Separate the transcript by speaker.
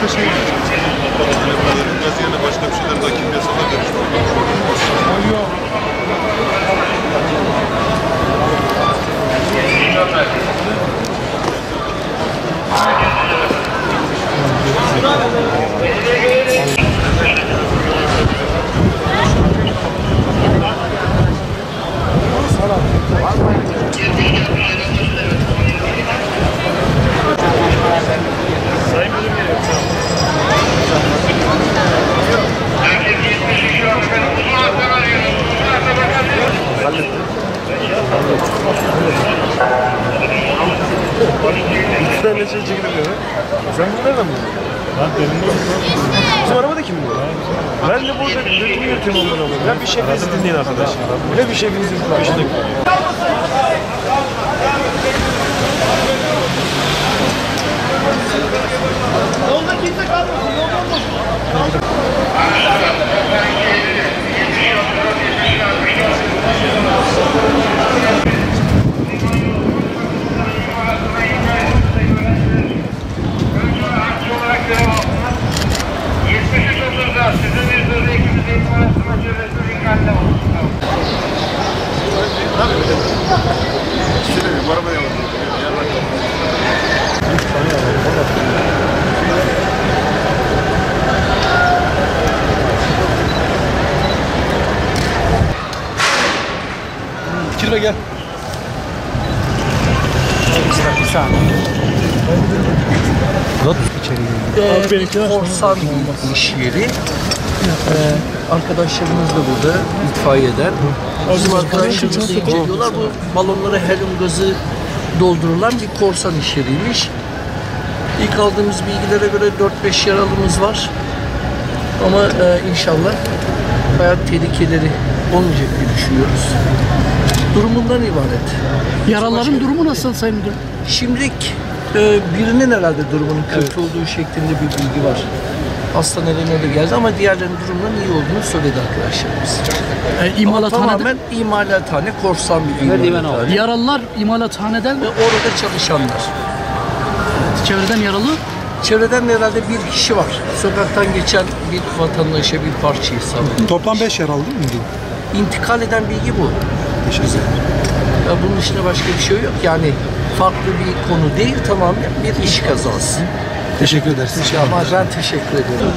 Speaker 1: yoksa şey biraz yerine başka bir şeyler rakip yasalar demiştim. Yok. İki tane şey çekilmiyor. Sen bunu nereden buldun? Ben benimle bizim arabada kim bu? Ben de burada üretimi yürütüyorum onları. Ben bir şefinizi dinleyin arkadaş. Ne bir şefinizi dinleyin. Yolda kimse kalmasın. Yolda olmasın. Kirve gel.
Speaker 2: Bir saniye.
Speaker 3: Not içeriye.
Speaker 2: Korsan iş yeri. Arkadaşlarımız da burada, itfaiyeden. Bizim arkadaşlarımız da inceliyorlar. Bu balonlara helyum gazı doldurulan bir korsan iş yeriymiş. İlk aldığımız bilgilere göre 4-5 yaralımız var. Ama inşallah hayat tehlikeleri olmayacak diye düşünüyoruz. Durumundan ibaret.
Speaker 4: Yaralıların durumu nasıl Sayın Müdürüm?
Speaker 2: Şimdilik birinin herhalde durumunun kötü olduğu şeklinde bir bilgi var. Hastanelerine de geldi ama diğerlerinin durumunun iyi olduğunu söyledi arkadaşlarımız. Tamamen imalathane, korsan bir imalathane.
Speaker 4: Yaralılar imalathaneden
Speaker 2: Ve orada çalışanlar.
Speaker 4: çevreden yaralı.
Speaker 2: Çevreden herhalde bir kişi var. Sokaktan geçen bir vatandaşa bir parçayı sanırım.
Speaker 3: Toplam 5 yaralı değil mi?
Speaker 2: İntikal eden bilgi bu.
Speaker 3: Teşekkür ederim.
Speaker 2: Ya bunun dışında başka bir şey yok. Yani farklı bir konu değil, tamamen bir iş kazası.
Speaker 3: Teşekkür ederiz.
Speaker 2: Ama ben teşekkür ederim.